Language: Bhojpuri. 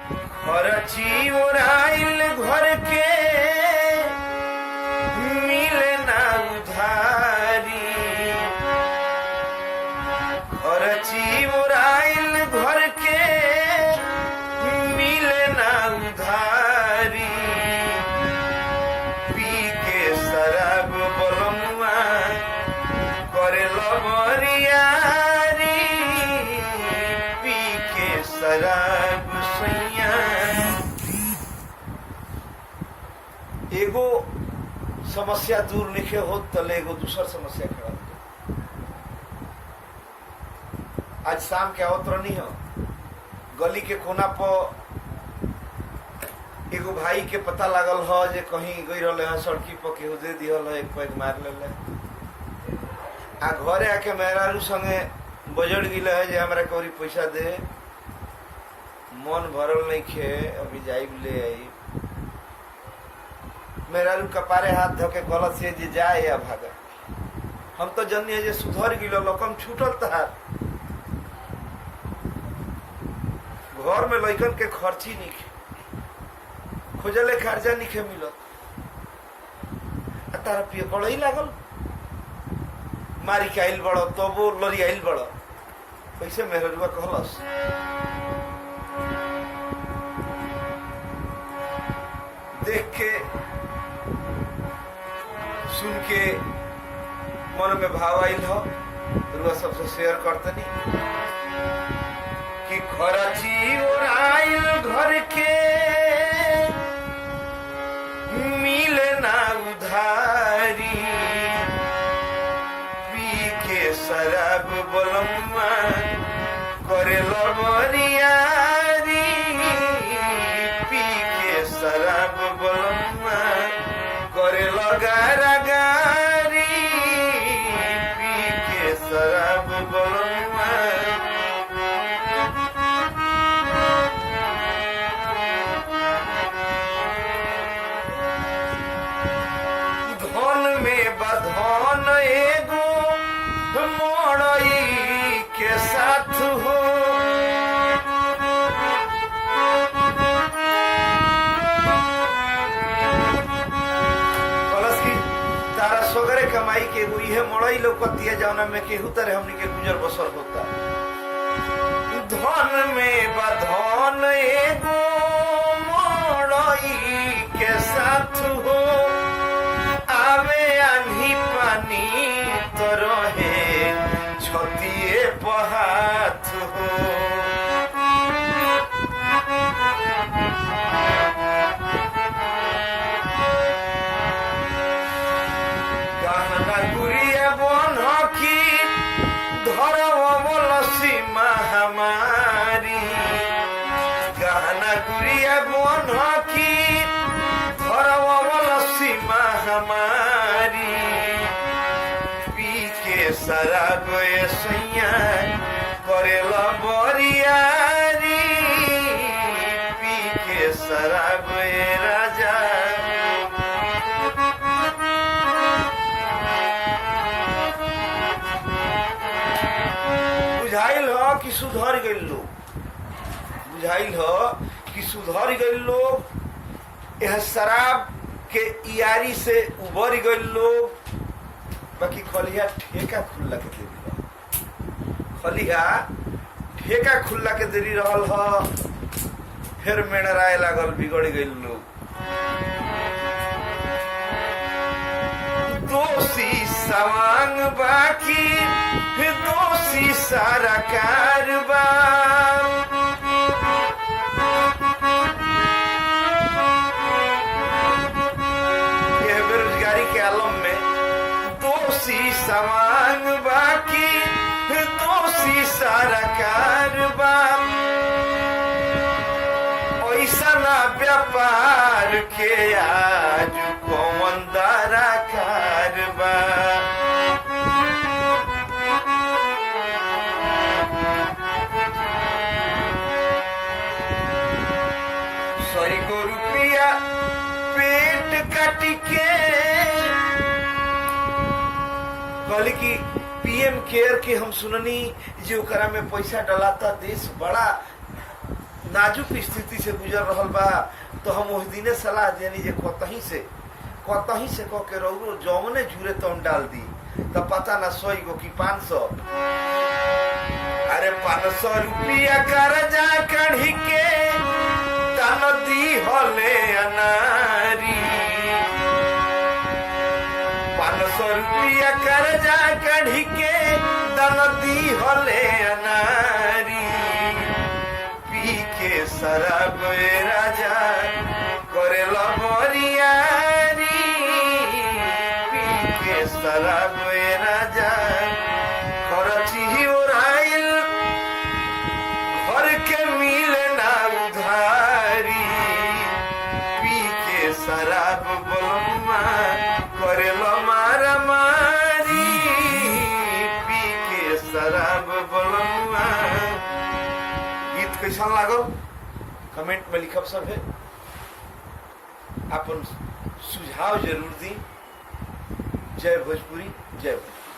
खरची ओराइल घर के मिले ना उधारी, खरची ओराइल घर के मिले ना उधारी, पी के शराब बलमुआ करे लबरियारी, पी के शराब सैया। एगो समस्या दूर लिखे हो तले एगो दूसर समस्या खड़ा हो। आज शाम के आवत नहीं हो, गली के कोना पर एगो भाई के पता लागल हो जे कहीं गई रहे हैं सड़की पर केहू दे दिहल है, एक पैग मार ले आ घरे आके मेहरारू संगे बजड़ गिले है जे हमरा कोरी पैसा दे, मन भरल नहीं खे, अभी जाइब ले आई। मेहरारू कपारे हाथ धोके गलत से जे जाए या भागा। हम तो जन्नी है जे सुधर गिलो, लोकम छूटल तार घर में लइकन के खर्ची नहीं खे, खोजले खर्चा नहीं खे मिलत, तारा पिए कड़ई लागल मारी के आइल बड़ो तो वो लड़ी आइल बड़ो। कैसे मेहरुआ कहलस देख के सुन के मन में भाव आइल हो, रुआ सबसे शेयर करतनी कि खरची ओराइल घर के मिले ना उधारी, पी के शराब बलमुआ करे लबरियारी, पी के शराब बलमुआ करे लगारागारी, पी के शराब बलमुआ। धन में बधन एगो मोड़ई के साथ हो, कलश की तारा सोगरे कमाई के एगो इहे मोड़ई लौकती है जौना में केहू तरह हमनी के गुजर बसर होता। धन में बधन एगो मोड़ई के साथ हो, आवे आंधी पानी तो रहे छतिए पहाथ हो। गहना गुड़िया बनकी धरव बलसी महामारी, गहना गुड़िया बनकी धरव बलसी महामारी, पी के शराब सैया करे लबरियारी, पी के शराब राजा। बुझाइल हो कि सुधर गइल लोग, बुझाइल हो कि सुधर गइल लोग, यह शराब के यारी से उबर गइल लोग। बाकी खलिया ठेका खुल्ला के देरी, खलिया ठेका खुल्ला के देरी रहल ह, फिर मेड़राए लागल बिगड़ गइल लोग। दोषी सवांग बाकी दोषी सारा कारबार, यह बेरोजगारी के आलम में दोषी सवांग बाकी दोषी सारा कारबार, ऐसा ना व्यापार के आज कौन दारा कारबार। सौ रुपया पेट काट के कहली कि पीएम केयर के हम सुननी जे ओकरा में पैसा डलाता, देश बड़ा नाजुक स्थिति से गुजर रहल बा, तो हम उस दिने सलाह देनी जे कतही से कह के रहो जौने जुरे तौन डाल दी, तो पता ना 100 गो की 500। अरे 500 रुपया कर्जा कढ़ी के तन दी हले अनारी, 500 रुपया कर्जा कढ़ी के तन दी हले अनारी। पी के शराब राजा करे बरियारी, पी के शराब राजा खरची उड़ाइल घर के मिले ना उधारी। पी के शराब बोलमा करे मारा मारी, पी के शराब बोलमा। गीत कैसा लागल कमेंट में लिखब सब है, अपन सुझाव जरूर दी। जय भोजपुरी, जय भोजपुरी।